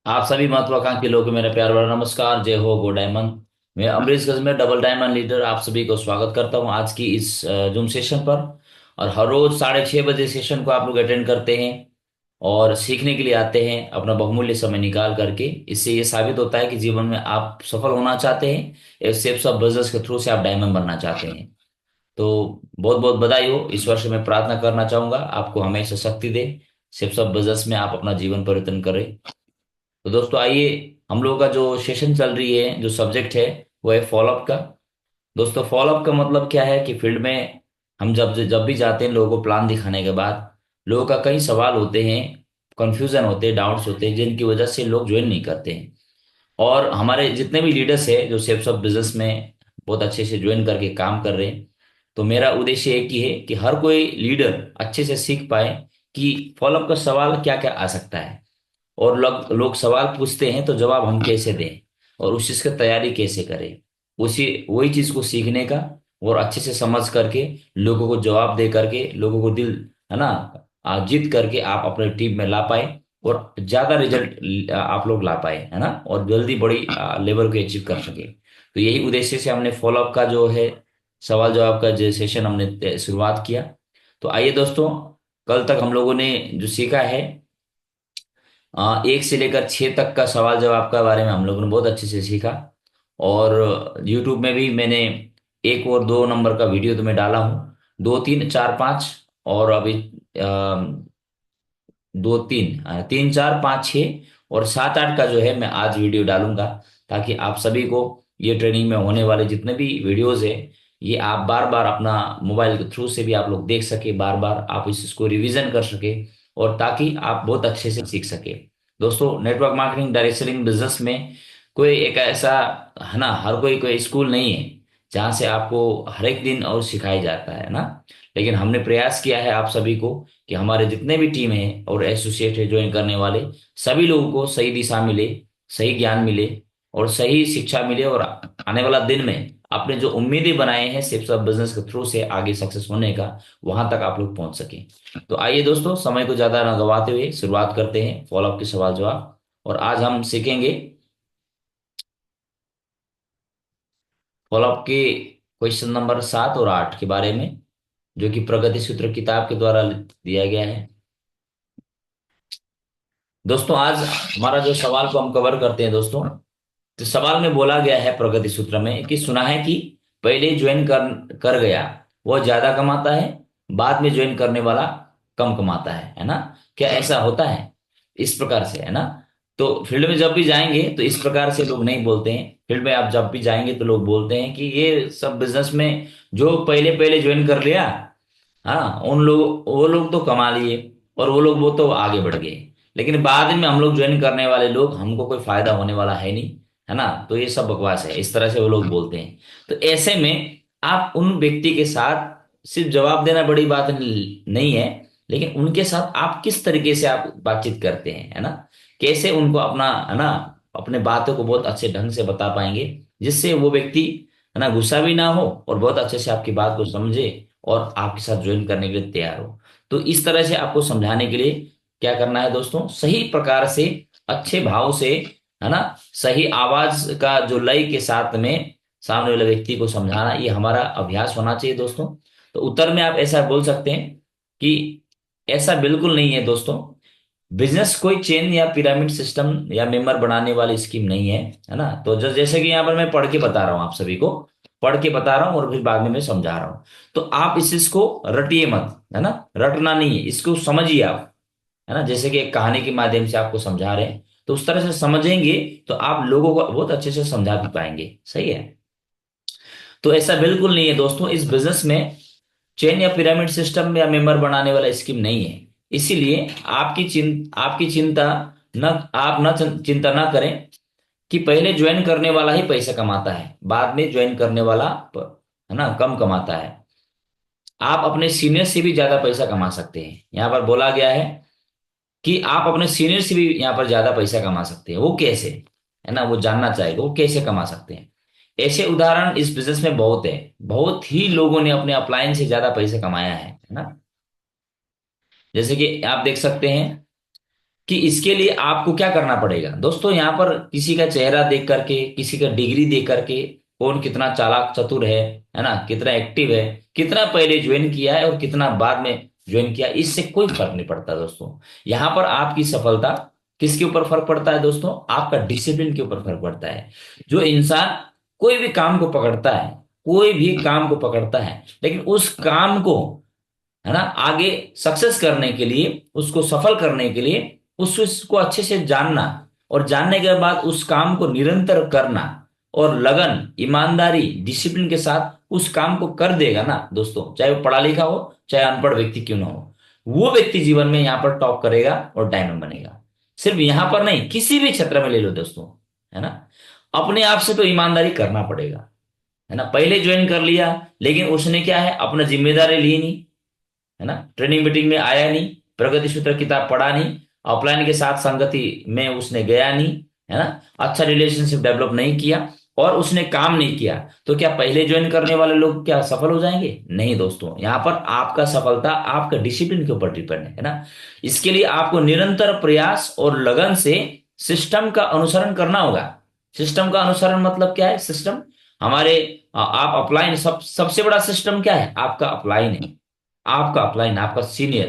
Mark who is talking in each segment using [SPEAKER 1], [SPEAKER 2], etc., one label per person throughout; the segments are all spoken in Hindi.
[SPEAKER 1] आप सभी महत्वाकांक्षी लोगों को मेरा प्यार भरा नमस्कार। जय हो गो डायमंड। मैं अमरीश गज में डबल डायमंड लीडर आप सभी को स्वागत करता हूं आज की इस जूम सेशन पर। और हर रोज 6:30 बजे सेशन को आप लोग अटेंड करते हैं और सीखने के लिए आते हैं अपना बहुमूल्य समय निकाल करके। इससे ये साबित होता है कि जीवन में आप सफल होना चाहते हैं, एक सेप्स ऑफ बिजनेस के थ्रू से आप डायमंड बनना चाहते हैं। तो बहुत बहुत बधाई हो। इस वर्ष मैं प्रार्थना करना चाहूंगा आपको हमेशा शक्ति दे, सेप्स ऑफ बिजनेस में आप अपना जीवन परिवर्तन करें। तो दोस्तों आइए, हम लोगों का जो सेशन चल रही है, जो सब्जेक्ट है वो है फॉलोअप का। दोस्तों फॉलोअप का मतलब क्या है कि फील्ड में हम जब जब भी जाते हैं लोगों को प्लान दिखाने के बाद लोगों का कई सवाल होते हैं, कंफ्यूजन होते हैं, डाउट्स होते हैं, जिनकी वजह से लोग ज्वाइन नहीं करते हैं। और हमारे जितने भी लीडर्स हैं जो सेल्स ऑफ बिजनेस में बहुत अच्छे से ज्वाइन करके काम कर रहे हैं, तो मेरा उद्देश्य एक ही है कि हर कोई लीडर अच्छे से सीख पाए कि फॉलोअप का सवाल क्या क्या आ सकता है। और लोग लोग सवाल पूछते हैं तो जवाब हम कैसे दें और उस चीज की तैयारी कैसे करें, उसी वही चीज को सीखने का और अच्छे से समझ करके लोगों को जवाब दे करके लोगों को दिल, है ना, जीत करके आप अपने टीम में ला पाए और ज्यादा रिजल्ट आप लोग ला पाए, है ना, और जल्दी बड़ी लेवल को अचीव कर सके। तो यही उद्देश्य से हमने फॉलोअप का जो है सवाल जवाब का जो सेशन हमने शुरुआत किया। तो आइए दोस्तों, कल तक हम लोगों ने जो सीखा है 1 से लेकर 6 तक का सवाल जवाब का बारे में हम लोगों ने बहुत अच्छे से सीखा। और यूट्यूब में भी मैंने 1 और 2 नंबर का वीडियो तो मैं डाला हूँ, 2 3 4 5, और अभी 2 3 3 4 5 6 और 7 8 का जो है मैं आज वीडियो डालूंगा, ताकि आप सभी को ये ट्रेनिंग में होने वाले जितने भी वीडियोस है ये आप बार बार अपना मोबाइल के थ्रू से भी आप लोग देख सके, बार बार आप इसको रिवीजन कर सके, और ताकि आप बहुत अच्छे से सीख सके। दोस्तों network marketing direct selling business में कोई एक ऐसा, है ना, हर कोई कोई स्कूल नहीं है जहाँ से आपको हर एक दिन और सिखाया जाता है ना। लेकिन हमने प्रयास किया है आप सभी को कि हमारे जितने भी टीम है और एसोसिएट है ज्वाइन करने वाले सभी लोगों को सही दिशा मिले, सही ज्ञान मिले और सही शिक्षा मिले, और आने वाला दिन में आपने जो उम्मीदें बनाए हैं सिर्फ सब बिजनेस के थ्रू से आगे सक्सेस होने का, वहां तक आप लोग पहुंच सके। तो आइए दोस्तों, समय को ज्यादा न गवाते हुए शुरुआत करते हैं फॉलोअप के सवाल जवाब। और आज हम सीखेंगे फॉलोअप के क्वेश्चन नंबर 7 और 8 के बारे में, जो कि प्रगति सूत्र किताब के द्वारा दिया गया है। दोस्तों आज हमारा जो सवाल को हम कवर करते हैं दोस्तों, तो सवाल में बोला गया है प्रगति सूत्र में कि सुना है कि पहले ज्वाइन कर कर गया वो ज्यादा कमाता है, बाद में ज्वाइन करने वाला कम कमाता है ना। क्या ऐसा होता है? इस प्रकार से, है ना। तो फील्ड में जब भी जाएंगे तो इस प्रकार से लोग नहीं बोलते हैं। फील्ड में आप जब भी जाएंगे तो लोग बोलते हैं कि ये सब बिजनेस में जो पहले पहले ज्वाइन कर लिया, हाँ, उन लोग वो लोग तो कमा लिए और वो तो आगे बढ़ गए, लेकिन बाद में हम लोग ज्वाइन करने वाले लोग हमको कोई फायदा होने वाला है नहीं, है ना। तो ये सब बकवास है, इस तरह से वो लोग बोलते हैं। तो ऐसे में आप उन व्यक्ति के साथ सिर्फ जवाब देना बड़ी बात नहीं है, लेकिन उनके साथ आप किस तरीके से आप बातचीत करते हैं, है ना, कैसे उनको अपना, है ना, अपने बातों को बहुत अच्छे ढंग से बता पाएंगे, जिससे वो व्यक्ति, है ना, गुस्सा भी ना हो और बहुत अच्छे से आपकी बात को समझे और आपके साथ ज्वाइन करने के लिए तैयार हो। तो इस तरह से आपको समझाने के लिए क्या करना है दोस्तों, सही प्रकार से, अच्छे भाव से, है ना, सही आवाज का जो लय के साथ में सामने वाले व्यक्ति को समझाना, ये हमारा अभ्यास होना चाहिए दोस्तों। तो उत्तर में आप ऐसा बोल सकते हैं कि ऐसा बिल्कुल नहीं है दोस्तों, बिजनेस कोई चेन या पिरामिड सिस्टम या मेंबर बनाने वाली स्कीम नहीं है ना। तो जैसे कि यहाँ पर मैं पढ़ के बता रहा हूँ, आप सभी को पढ़ के बता रहा हूँ और फिर बाद में मैं समझा रहा हूँ। तो आप इस चीज को रटिए मत, है ना, रटना नहीं है, इसको समझिए आप, है ना, जैसे कि एक कहानी के माध्यम से आपको समझा रहे हैं, तो उस तरह से समझेंगे तो आप लोगों को बहुत अच्छे से समझा भी पाएंगे। सही है। तो ऐसा बिल्कुल नहीं है दोस्तों, इस बिजनेस में चेन या पिरामिड सिस्टम या मेंबर बनाने वाला स्कीम नहीं है। इसीलिए आपकी चिंता न, आप न चिंता ना करें कि पहले ज्वाइन करने वाला ही पैसा कमाता है, बाद में ज्वाइन करने वाला है ना कम कमाता है। आप अपने सीनियर से भी ज्यादा पैसा कमा सकते हैं। यहाँ पर बोला गया है कि आप अपने सीनियर से भी यहाँ पर ज्यादा पैसा कमा सकते हैं। वो कैसे, है ना, वो जानना चाहेगा वो कैसे कमा सकते हैं। ऐसे उदाहरण इस बिजनेस में बहुत है, बहुत ही लोगों ने अपने अपलाइन से ज्यादा पैसे कमाया है ना। जैसे कि आप देख सकते हैं कि इसके लिए आपको क्या करना पड़ेगा दोस्तों। यहाँ पर किसी का चेहरा देख करके, किसी का डिग्री देख करके, कौन कितना चालाक चतुर है ना, कितना एक्टिव है, कितना पहले ज्वाइन किया है और कितना बाद में ज्वाइन किया, इससे कोई फर्क नहीं पड़ता दोस्तों। यहाँ पर आपकी सफलता किसके ऊपर फर्क पड़ता है दोस्तों, आपका डिसिप्लिन के ऊपर फर्क पड़ता है। जो इंसान कोई भी काम को पकड़ता है, कोई भी काम को पकड़ता है, लेकिन उस काम को, है ना, आगे सक्सेस करने के लिए, उसको सफल करने के लिए, उसको अच्छे से जानना, और जानने के बाद उस काम को निरंतर करना, और लगन, ईमानदारी, डिसिप्लिन के साथ उस काम को कर देगा ना दोस्तों, चाहे वो पढ़ा लिखा हो, चाहे अनपढ़ व्यक्ति क्यों ना हो, वो व्यक्ति जीवन में यहाँ पर टॉप करेगा और डायमंड बनेगा। सिर्फ यहाँ पर नहीं, किसी भी क्षेत्र में ले लो दोस्तों, है ना। अपने आप से तो ईमानदारी करना पड़ेगा, है ना। पहले ज्वाइन कर लिया, लेकिन उसने क्या है, अपना जिम्मेदारी ली नहीं, है ना, ट्रेनिंग मीटिंग में आया नहीं, प्रगति सूत्र किताब पढ़ा नहीं, ऑफलाइन के साथ संगति में उसने गया नहीं, है ना, अच्छा रिलेशनशिप डेवलप नहीं किया, और उसने काम नहीं किया, तो क्या पहले ज्वाइन करने वाले लोग क्या सफल हो जाएंगे? नहीं दोस्तों, यहाँ पर आपका सफलता आपका डिसिप्लिन के ऊपर डिपेंड है ना। इसके लिए आपको निरंतर प्रयास और लगन से सिस्टम का अनुसरण करना होगा। सिस्टम का अनुसरण मतलब क्या है? सिस्टम हमारे आप अपलाइन, सबसे बड़ा सिस्टम क्या है? आपका अपलाइन है। आपका अपलाइन, आपका सीनियर,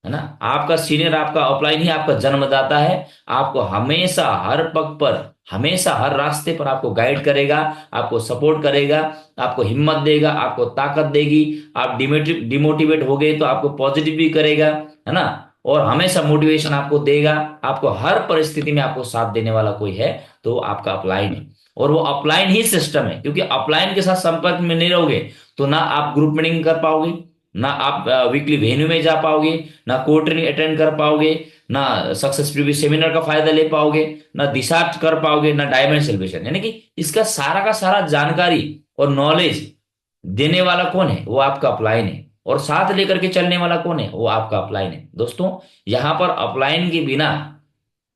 [SPEAKER 1] है ना, आपका सीनियर, आपका अपलाइन ही आपका जन्मदाता है। आपको हमेशा हर पग पर, हमेशा हर रास्ते पर आपको गाइड करेगा, आपको सपोर्ट करेगा, आपको हिम्मत देगा, आपको ताकत देगी। आप डिमोटिवेट हो गए तो आपको पॉजिटिव भी करेगा, है ना, और हमेशा मोटिवेशन आपको देगा। आपको हर परिस्थिति में आपको साथ देने वाला कोई है तो आपका अपलाइन है। और वो अपलाइन ही सिस्टम है, क्योंकि अपलाइन के साथ संपर्क में नहीं रहोगे तो ना आप ग्रुप मीटिंग कर पाओगे, ना आप वीकली वेन्यू में जा पाओगे, ना कोर ट्रेनिंग अटेंड कर पाओगे, ना सक्सेस प्रीव्यू सेमिनार का फायदा ले पाओगे, ना दिशा कर पाओगे, ना डायमंड सेलिब्रेशन। यानी कि इसका सारा का सारा जानकारी और नॉलेज देने वाला कौन है? वो आपका अपलाइन है। और साथ लेकर के चलने वाला कौन है? वो आपका अपलाइन है दोस्तों। यहां पर अपलाइन के बिना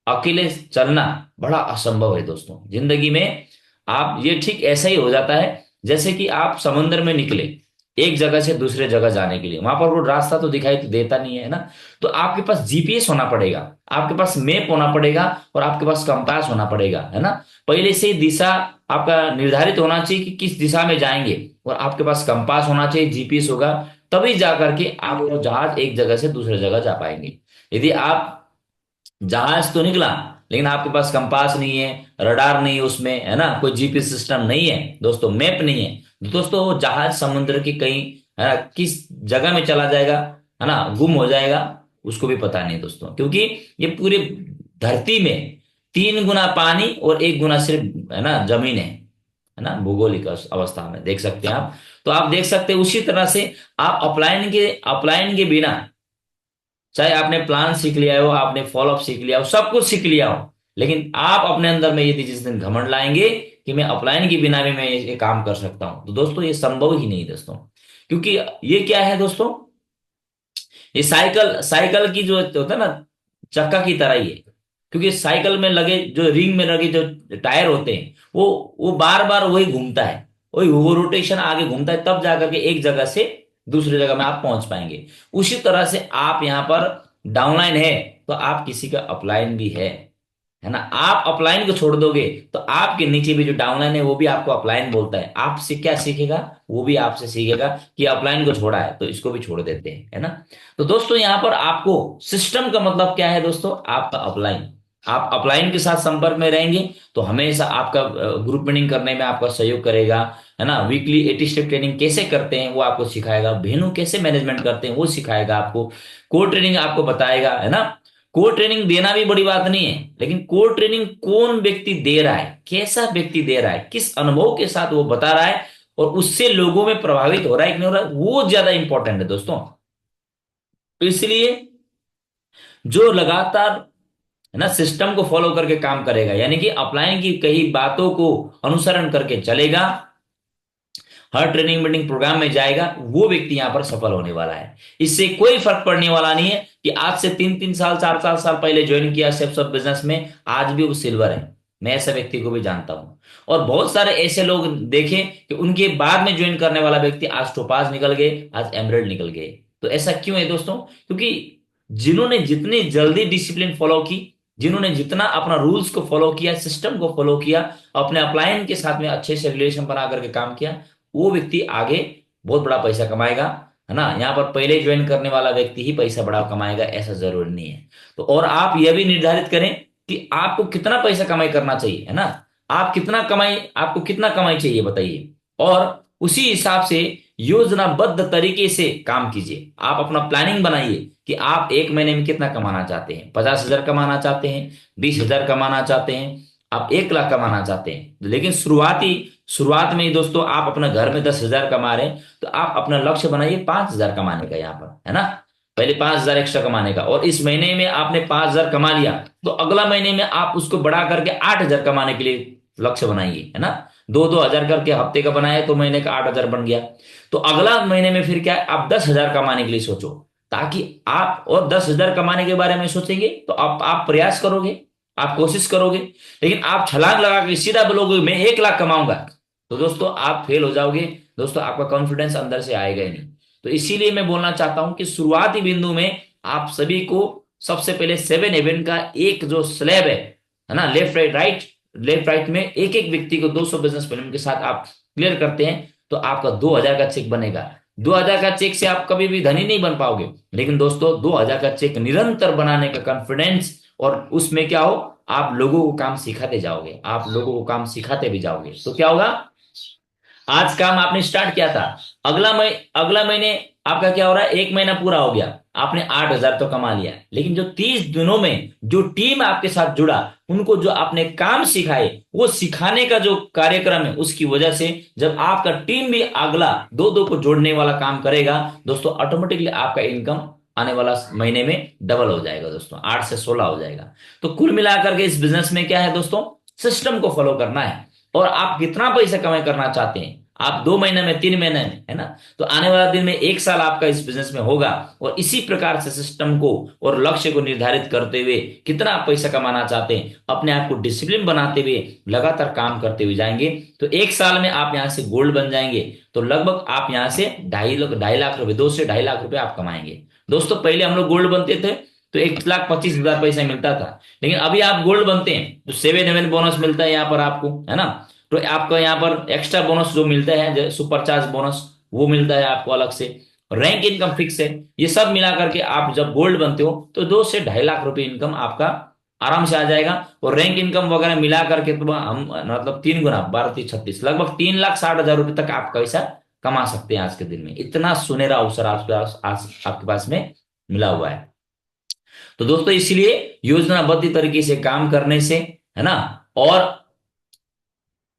[SPEAKER 1] अकेले चलना बड़ा असंभव है दोस्तों जिंदगी में। आप, ये ठीक ऐसा ही हो जाता है जैसे कि आप समुद्र में निकले एक जगह से दूसरे जगह जाने के लिए, वहां पर वो रास्ता तो दिखाई तो देता नहीं है ना, तो आपके पास जीपीएस होना पड़ेगा, आपके पास मैप होना पड़ेगा, और आपके पास कंपास होना पड़ेगा, है ना। पहले से ही दिशा आपका निर्धारित होना चाहिए कि किस दिशा में जाएंगे, और आपके पास कंपास होना चाहिए, जीपीएस होगा, तभी जा करके आप वो जहाज एक जगह से दूसरे जगह जा पाएंगे। यदि आप, जहाज तो निकला लेकिन आपके पास कंपास नहीं है, रडार नहीं है उसमें, है ना, कोई जीपीएस सिस्टम नहीं है दोस्तों, मैप नहीं है, तो दोस्तों वो जहाज समुद्र की कहीं, है ना, किस जगह में चला जाएगा, है ना, गुम हो जाएगा, उसको भी पता नहीं दोस्तों। क्योंकि ये पूरे धरती में 3 गुना पानी और 1 गुना सिर्फ, है ना, जमीन है ना, भूगोलिक अवस्था में देख सकते हैं आप। तो आप देख सकते हैं उसी तरह से आप अपलाइन के बिना, चाहे आपने प्लान सीख लिया हो, आपने फॉलोअप सीख लिया हो, सब कुछ सीख लिया हो, लेकिन आप अपने अंदर में यदि जिस दिन घमंड लाएंगे कि मैं अपलाइन के बिना भी मैं ये काम कर सकता हूं, तो दोस्तों ये संभव ही नहीं दोस्तों। क्योंकि ये क्या है दोस्तों, ये साइकिल साइकिल की जो होता है ना, चक्का की तरह ही है। क्योंकि साइकिल में लगे जो रिंग में लगे जो टायर होते हैं, वो बार बार वही घूमता है, वही वो रोटेशन आगे घूमता है, तब जाकर के एक जगह से दूसरी जगह में आप पहुंच पाएंगे। उसी तरह से आप यहाँ पर डाउनलाइन है तो आप किसी का अपलाइन भी है ना। आप अपलाइन को छोड़ दोगे तो आपके नीचे भी जो डाउनलाइन है वो भी आपको अपलाइन बोलता है, आपसे क्या सीखेगा? वो भी आपसे सीखेगा कि अपलाइन को छोड़ा है तो इसको भी छोड़ देते हैं, है ना। तो दोस्तों यहाँ पर आपको सिस्टम का मतलब क्या है दोस्तों? आपका अपलाइन। आप अपलाइन के साथ संपर्क में रहेंगे तो हमेशा आपका ग्रुप मीटिंग करने में आपका सहयोग करेगा, है ना। वीकली 80 स्टेप ट्रेनिंग कैसे करते हैं वो आपको सिखाएगा, वेन्यू कैसे मैनेजमेंट करते हैं वो सिखाएगा आपको, कोर ट्रेनिंग आपको बताएगा, है ना। कोर ट्रेनिंग देना भी बड़ी बात नहीं है, लेकिन कोर ट्रेनिंग कौन व्यक्ति दे रहा है, कैसा व्यक्ति दे रहा है, किस अनुभव के साथ वो बता रहा है, और उससे लोगों में प्रभावित हो रहा है कि नहीं हो रहा है, वो ज्यादा इंपॉर्टेंट है दोस्तों। तो इसलिए जो लगातार, है ना, सिस्टम को फॉलो करके काम करेगा, यानी कि अपलाइन की कई बातों को अनुसरण करके चलेगा, हर ट्रेनिंग मीटिंग प्रोग्राम में जाएगा, वो व्यक्ति यहां पर सफल होने वाला है। इससे कोई फर्क पड़ने वाला नहीं है कि आज से 3-3 साल 4-4 साल पहले ज्वाइन किया स्टेप्स ऑफ बिजनेस में, आज भी वो सिल्वर है। मैं ऐसे व्यक्ति को भी जानता हूं, और बहुत सारे ऐसे लोग देखे कि उनके बाद में ज्वाइन करने वाला व्यक्ति आज टोपाज निकल गए, आज एमराल्ड निकल गए। तो ऐसा क्यों है दोस्तों? क्योंकि जिन्होंने जितनी जल्दी डिसिप्लिन फॉलो की, जिन्होंने जितना अपना रूल्स को फॉलो किया, सिस्टम को फॉलो किया, अपने अपलाइन के साथ में अच्छे से रिलेशन बना करके काम किया, वो व्यक्ति आगे बहुत बड़ा पैसा कमाएगा, है ना। यहाँ पर पहले ज्वाइन करने वाला व्यक्ति ही पैसा बड़ा कमाएगा ऐसा जरूरी नहीं है। तो और आप यह भी निर्धारित करें कि आपको कितना पैसा कमाई करना चाहिए, है ना। आप कितना कमाई, आपको कितना कमाई चाहिए बताइए, और उसी हिसाब से योजनाबद्ध तरीके से काम कीजिए। आप अपना प्लानिंग बनाइए कि आप एक महीने में कितना कमाना चाहते हैं। 50,000 कमाना चाहते हैं, 20,000 कमाना चाहते हैं, आप 1 लाख कमाना चाहते हैं। लेकिन शुरुआत में ही दोस्तों आप अपने घर में 10,000 कमा रहे हैं, तो आप अपना लक्ष्य बनाइए 5,000 कमाने का यहाँ पर, है ना। पहले 5,000 एक्स्ट्रा कमाने का, और इस महीने में आपने 5,000 कमा लिया, तो अगला महीने में आप उसको बढ़ा करके 8,000 कमाने के लिए लक्ष्य बनाइए, है ना। 2-2 हजार करके हफ्ते का बनाया तो महीने का 8,000 बन गया। तो अगला महीने में फिर क्या है, आप 10,000 कमाने के लिए सोचो, ताकि आप और 10,000 कमाने के बारे में सोचेंगे तो आप प्रयास करोगे, आप कोशिश करोगे। लेकिन आप छलांग लगा के सीधा बोलोगे मैं 1 लाख कमाऊंगा, तो दोस्तों आप फेल हो जाओगे। दोस्तों आपका कॉन्फिडेंस अंदर से आएगा ही नहीं। तो इसीलिए मैं बोलना चाहता हूं कि शुरुआती बिंदु में आप सभी को सबसे पहले 7 इवेंट का एक जो स्लैब है ना, लेफ्ट राइट में एक एक व्यक्ति को 200 बिजनेस प्लान के साथ आप क्लियर करते हैं, तो आपका 2,000 का चेक बनेगा। 2,000 का चेक से आप कभी भी धनी नहीं बन पाओगे, लेकिन दोस्तों 2,000 का चेक निरंतर बनाने का कॉन्फिडेंस, और उसमें क्या हो, आप लोगों को काम सिखाते जाओगे, आप लोगों को काम सिखाते भी जाओगे, तो क्या होगा, आज काम आपने स्टार्ट किया था, अगला महीने आपका क्या हो रहा है, 1 महीना पूरा हो गया, आपने 8,000 तो कमा लिया। लेकिन जो 30 दिनों में जो टीम आपके साथ जुड़ा, उनको जो आपने काम सिखाए, वो सिखाने का जो कार्यक्रम है, उसकी वजह से जब आपका टीम भी अगला दो दो को जोड़ने वाला काम करेगा, दोस्तों ऑटोमेटिकली आपका इनकम आने वाला महीने में डबल हो जाएगा दोस्तों, 8 से 16 हो जाएगा। तो कुल मिलाकर के इस बिजनेस में क्या है दोस्तों, सिस्टम को फॉलो करना है। और आप कितना पैसा कमाई करना चाहते हैं, आप 2 महीने में, 3 महीने में, है ना, तो आने वाला दिन में 1 साल आपका इस बिजनेस में होगा। और इसी प्रकार से सिस्टम को और लक्ष्य को निर्धारित करते हुए कितना आप पैसा कमाना चाहते हैं, अपने आप को डिसिप्लिन बनाते हुए लगातार काम करते हुए जाएंगे, तो 1 साल में आप यहां से गोल्ड बन जाएंगे। तो लगभग आप यहां से 2.5 लाख रुपए, 2 से 2.5 लाख रुपए आप कमाएंगे। दोस्तों पहले हम लोग गोल्ड बनते थे तो 1,25,000 पैसा मिलता था, लेकिन अभी आप गोल्ड बनते हैं तो 7 बोनस मिलता है यहाँ पर आपको, है ना। तो आपको यहाँ पर एक्स्ट्रा बोनस जो मिलता है, सुपर चार्ज बोनस, वो मिलता है आपको अलग से। रैंक इनकम फिक्स है। ये सब मिला करके आप जब गोल्ड बनते हो तो 2 से 2.5 लाख रुपए इनकम आपका आराम से आ जाएगा। और रैंक इनकम वगैरह मिला करके तो हम मतलब 3 गुना, 12-36, लगभग 3,60,000 रुपए तक आप पैसा कमा सकते हैं आज के दिन में। इतना सुनहरा अवसर आपके पास में मिला हुआ है। तो दोस्तों इसलिए योजनाबद्ध तरीके से काम करने से, है ना, और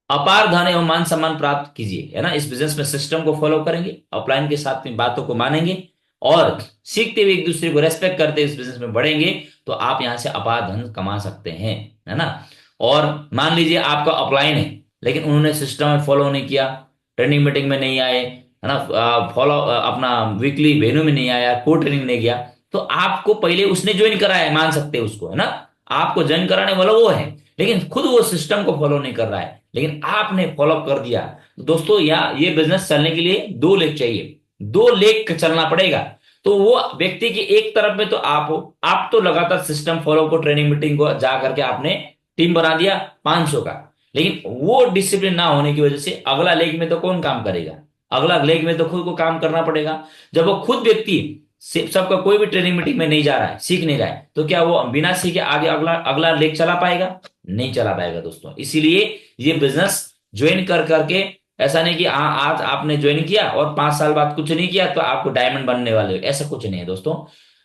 [SPEAKER 1] अपार धन एवं मान सम्मान प्राप्त कीजिए, है ना। इस बिजनेस में सिस्टम को फॉलो करेंगे, अपलाइन के साथ में बातों को मानेंगे, और सीखते हुए एक दूसरे को रेस्पेक्ट करते इस बिजनेस में बढ़ेंगे, तो आप यहां से अपार धन कमा सकते हैं, है ना। और मान लीजिए आपका अपलाइन है, लेकिन उन्होंने सिस्टम में फॉलो नहीं किया, ट्रेनिंग मीटिंग में नहीं आए, है ना, फॉलो अपना वीकली वेन्यू में नहीं आया, को ट्रेनिंग नहीं गया, तो आपको पहले उसने ज्वाइन कराया है, मान सकते हैं उसको, है ना। आपको ज्वाइन कराने वाला वो है, लेकिन खुद वो सिस्टम को फॉलो नहीं कर रहा है, लेकिन आपने फॉलो कर दिया। तो दोस्तों ये बिजनेस चलने के लिए 2 लेग चाहिए, 2 लेग चलना पड़ेगा। तो वो व्यक्ति की एक तरफ में तो आप हो, आप तो लगातार सिस्टम फॉलो को, ट्रेनिंग मीटिंग को जा करके आपने टीम बना दिया 500 का, लेकिन वो डिसिप्लिन ना होने की वजह से अगला लेग में तो कौन काम करेगा, अगला लेग में तो खुद को काम करना पड़ेगा। जब वो खुद व्यक्ति सबका कोई भी ट्रेनिंग मीटिंग में नहीं जा रहा है, सीख नहीं रहा है, तो क्या वो बिना सीखे आगे अगला अगला लेग चला पाएगा? नहीं चला पाएगा दोस्तों। इसीलिए ये बिजनेस ज्वाइन कर करके, ऐसा नहीं कि आज आपने ज्वाइन किया और 5 साल बाद कुछ नहीं किया तो आपको डायमंड बनने वाले हो, ऐसा कुछ नहीं है दोस्तों,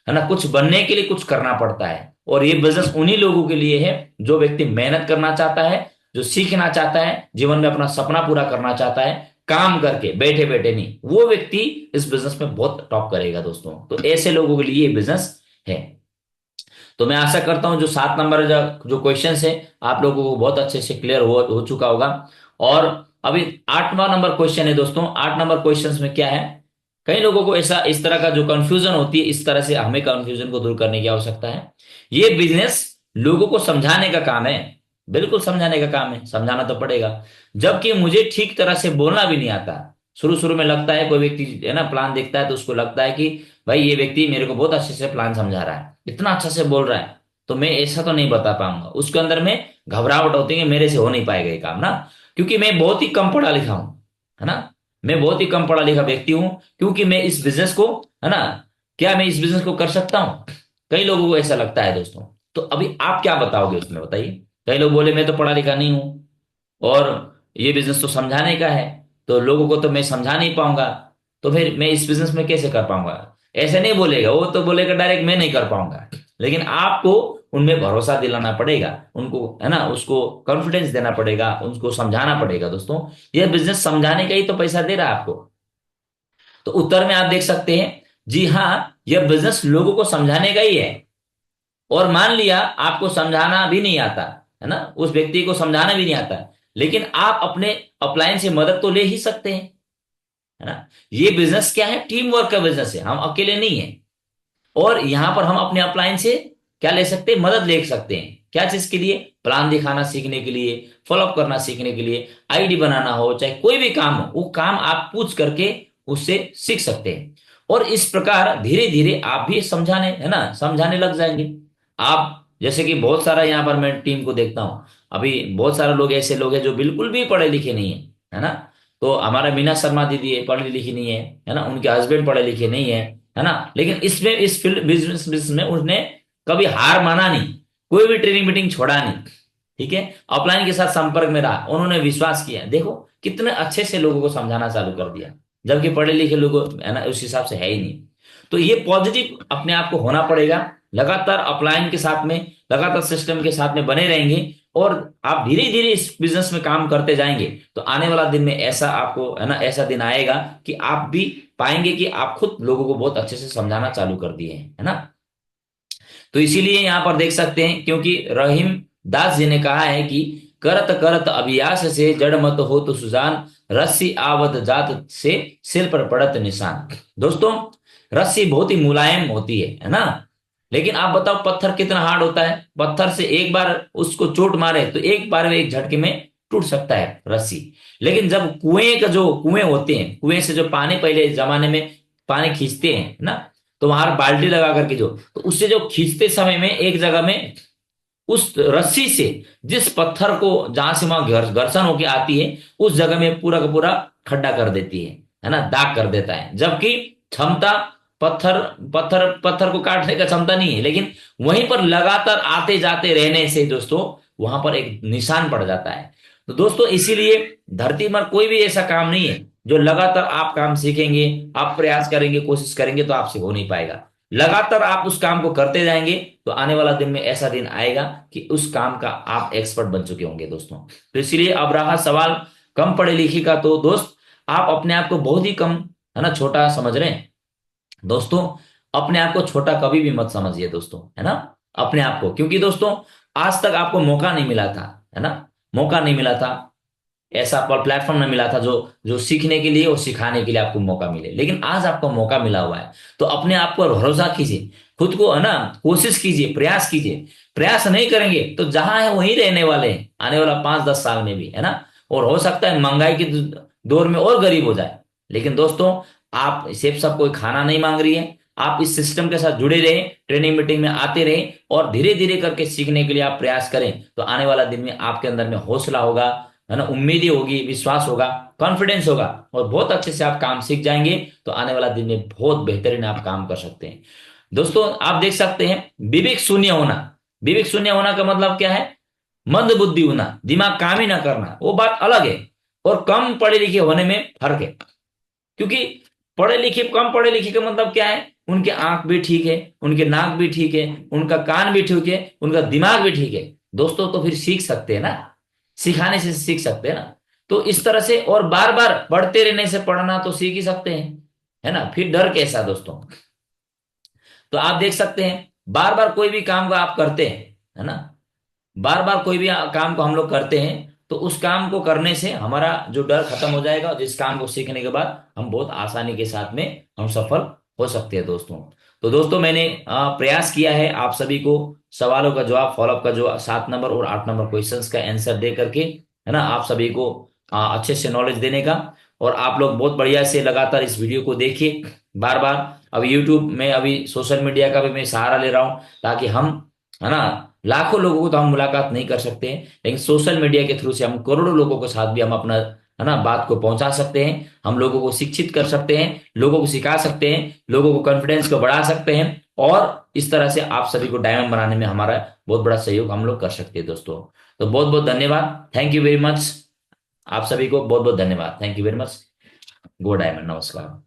[SPEAKER 1] है ना। कुछ बनने के लिए कुछ करना पड़ता है, और ये बिजनेस उन्हीं लोगों के लिए है जो व्यक्ति मेहनत करना चाहता है, जो सीखना चाहता है, जीवन में अपना सपना पूरा करना चाहता है, काम करके, बैठे बैठे नहीं। वो व्यक्ति इस बिजनेस में बहुत टॉप करेगा दोस्तों। तो ऐसे लोगों के लिए ये बिजनेस है। तो मैं आशा करता हूं जो 7 नंबर जो क्वेश्चन है आप लोगों को बहुत अच्छे से क्लियर हो चुका होगा। और अभी 8वां नंबर क्वेश्चन है दोस्तों। 8 नंबर क्वेश्चन में क्या है, कई लोगों को ऐसा इस तरह का जो कंफ्यूजन होती है, इस तरह से हमें कंफ्यूजन को दूर करने की आवश्यकता है। ये बिजनेस लोगों को समझाने का काम है, बिल्कुल समझाने का काम है, समझाना तो पड़ेगा। जबकि मुझे ठीक तरह से बोलना भी नहीं आता। शुरू शुरू में लगता है, कोई व्यक्ति है ना प्लान देखता है तो उसको लगता है कि भाई ये व्यक्ति मेरे को बहुत अच्छे से प्लान समझा रहा है, इतना अच्छा से बोल रहा है, तो मैं ऐसा तो नहीं बता पाऊंगा। उसके अंदर में घबराहट होती है कि मेरे से हो नहीं पाएगा ये काम ना, क्योंकि मैं बहुत ही कम पढ़ा लिखा हूं, है ना। मैं बहुत ही कम पढ़ा लिखा व्यक्ति हूं, क्योंकि मैं इस बिजनेस को, है ना, क्या मैं इस बिजनेस को कर सकता हूं? कई लोगों को ऐसा लगता है दोस्तों। तो अभी आप क्या बताओगे उसमें, बताइए। कई लोग बोले मैं तो पढ़ा लिखा नहीं हूं, और ये बिजनेस तो समझाने का है, तो लोगों को तो मैं समझा नहीं पाऊंगा, तो फिर मैं इस बिजनेस में कैसे कर पाऊंगा? ऐसे नहीं बोलेगा वो, तो बोलेगा डायरेक्ट मैं नहीं कर पाऊंगा। लेकिन आपको उनमें भरोसा दिलाना पड़ेगा, उनको, है ना, उसको कॉन्फिडेंस देना पड़ेगा, उनको समझाना पड़ेगा दोस्तों। यह बिजनेस समझाने का ही तो पैसा दे रहा है आपको। तो उत्तर में आप देख सकते हैं, जी हाँ, यह बिजनेस लोगों को समझाने का ही है। और मान लिया आपको समझाना भी नहीं आता, है ना, उस व्यक्ति को समझाना भी नहीं आता, लेकिन आप अपने अपलाइन से मदद तो ले ही सकते हैं, है ना। ये बिजनेस क्या है? टीम वर्क का बिजनेस है, हम अकेले नहीं है। और यहां पर हम अपने अपलाइन से क्या ले सकते हैं? मदद ले सकते हैं। क्या चीज के लिए? प्लान दिखाना सीखने के लिए, फॉलोअप करना सीखने के लिए, आईडी बनाना हो, चाहे कोई भी काम हो, वो काम आप पूछ करके उससे सीख सकते हैं। और इस प्रकार धीरे धीरे आप भी समझाने, है ना, समझाने लग जाएंगे। आप जैसे कि बहुत सारा यहाँ पर मैं टीम को देखता हूँ, अभी बहुत सारे लोग ऐसे लोग हैं जो बिल्कुल भी पढ़े लिखे नहीं है, है ना। तो हमारा मीना शर्मा दीदी है, पढ़ी लिखी नहीं है ना, उनके हस्बैंड पढ़े लिखे नहीं है ना, लेकिन इसमें, इस फील्ड बिजनेस बिजनेस में उसने कभी हार माना नहीं, कोई भी ट्रेनिंग मीटिंग छोड़ा नहीं, ठीक है। अपलाइन के साथ संपर्क में रहा, उन्होंने विश्वास किया, देखो कितने अच्छे से लोगों को समझाना चालू कर दिया, जबकि पढ़े लिखे लोग, है ना, उस हिसाब से है ही नहीं। तो ये पॉजिटिव अपने आप को होना पड़ेगा। लगातार अपलाइन के साथ में, लगातार सिस्टम के साथ में बने रहेंगे, और आप धीरे धीरे इस बिजनेस में काम करते जाएंगे, तो आने वाला दिन में ऐसा आपको, है ना, ऐसा दिन आएगा कि आप भी पाएंगे कि आप खुद लोगों को बहुत अच्छे से समझाना चालू कर दिए हैं, है ना। तो इसीलिए यहां पर देख सकते हैं, क्योंकि रहीम दास जी ने कहा है कि करत करत अभ्यास से जड़ मत हो तो सुजान, रस्सी आवत जात से सिर पर पड़त निशान। दोस्तों, रस्सी बहुत ही मुलायम होती है ना, लेकिन आप बताओ पत्थर कितना हार्ड होता है? पत्थर से एक बार उसको चोट मारे तो एक बार में, एक झटके में टूट सकता है रस्सी। लेकिन जब कुएं का, जो कुएं होते हैं, कुएं से जो पानी पहले जमाने में पानी खींचते हैं ना, तो वहां बाल्टी लगा करके जो, तो उससे जो खींचते समय में एक जगह में उस रस्सी से जिस पत्थर को, जहां से वहां घर्षण होके आती है, उस जगह में पूरा का पूरा खड्डा कर देती है ना, दाग कर देता है। जबकि क्षमता, पत्थर पत्थर पत्थर को काटने का क्षमता नहीं है, लेकिन वहीं पर लगातार आते जाते रहने से दोस्तों वहां पर एक निशान पड़ जाता है। तो दोस्तों इसीलिए धरती पर कोई भी ऐसा काम नहीं है जो लगातार आप काम सीखेंगे, आप प्रयास करेंगे, कोशिश करेंगे तो आपसे हो नहीं पाएगा। लगातार आप उस काम को करते जाएंगे, तो आने वाला दिन में ऐसा दिन आएगा कि उस काम का आप एक्सपर्ट बन चुके होंगे दोस्तों। तो इसलिए अब रहा सवाल कम पढ़े लिखे का, तो दोस्त आप अपने आप को बहुत ही कम, है ना, छोटा समझ रहे हैं दोस्तों। अपने आप को छोटा कभी भी मत समझिए दोस्तों, है ना, अपने आप को, क्योंकि दोस्तों आज तक आपको मौका नहीं मिला था, है ना, मौका नहीं मिला था, ऐसा पर प्लेटफॉर्म नहीं मिला था जो जो सीखने के लिए और सिखाने के लिए आपको मौका मिले, लेकिन आज आपको मौका मिला हुआ है। तो अपने आप पर भरोसा कीजिए, खुद को, है ना, कोशिश कीजिए, प्रयास कीजिए। प्रयास नहीं करेंगे तो जहां है वहीं रहने वाले हैं आने वाला 5-10 साल में भी, है ना। और हो सकता है महंगाई के दौर में और गरीब हो जाए, लेकिन दोस्तों आप सिर्फ सब कोई खाना नहीं मांग रही है, आप इस सिस्टम के साथ जुड़े रहे, ट्रेनिंग मीटिंग में आते रहे, और धीरे धीरे करके सीखने के लिए आप प्रयास करें, तो आने वाला दिन में आपके अंदर में हौसला होगा, है ना, उम्मीदें होगी, विश्वास होगा, कॉन्फिडेंस होगा, और बहुत अच्छे से आप काम सीख जाएंगे। तो आने वाला दिन में बहुत बेहतरीन आप काम कर सकते हैं दोस्तों। आप देख सकते हैं, विवेक शून्य होना, विवेक शून्य होना का मतलब क्या है? मंद बुद्धि होना, दिमाग काम ही ना करना, वो बात अलग है। और कम पढ़े लिखे होने में फर्क है, क्योंकि पढ़े लिखे, कम पढ़े लिखे का मतलब क्या है? उनके आंख भी ठीक है, उनके नाक भी ठीक है, उनका कान भी ठीक है, उनका दिमाग भी ठीक है दोस्तों, तो फिर सीख सकते हैं ना, सिखाने से सीख सकते हैं ना। तो इस तरह से, और बार बार पढ़ते रहने से पढ़ना तो सीख ही सकते हैं, है ना, फिर डर कैसा दोस्तों। तो आप देख सकते हैं, बार बार कोई भी काम को आप करते हैं, है ना, बार बार कोई भी काम को हम लोग करते हैं, तो उस काम को करने से हमारा जो डर खत्म हो जाएगा, और जिस काम को सीखने के बाद हम बहुत आसानी के साथ में हम सफल हो सकते हैं दोस्तों। तो दोस्तों मैंने प्रयास किया है आप सभी को सवालों का जवाब, फॉलोअप का जो 7 नंबर और 8 नंबर क्वेश्चंस का आंसर दे करके, है ना, आप सभी को अच्छे से नॉलेज देने का। और आप लोग बहुत बढ़िया से लगातार इस वीडियो को देखिए, बार बार, अब यूट्यूब में, अभी सोशल मीडिया का भी मैं सहारा ले रहा हूँ, ताकि हम, है ना, लाखों लोगों को तो हम मुलाकात नहीं कर सकते हैं, लेकिन सोशल मीडिया के थ्रू से हम करोड़ों लोगों के साथ भी हम अपना, है ना, बात को पहुंचा सकते हैं। हम लोगों को शिक्षित कर सकते हैं, लोगों को सिखा सकते हैं, लोगों को कॉन्फिडेंस को बढ़ा सकते हैं, और इस तरह से आप सभी को डायमंड बनाने में हमारा बहुत बड़ा सहयोग हम लोग कर सकते हैं दोस्तों। तो बहुत बहुत धन्यवाद, थैंक यू वेरी मच। आप सभी को बहुत बहुत धन्यवाद, thank you very much. Go diamond, नमस्कार।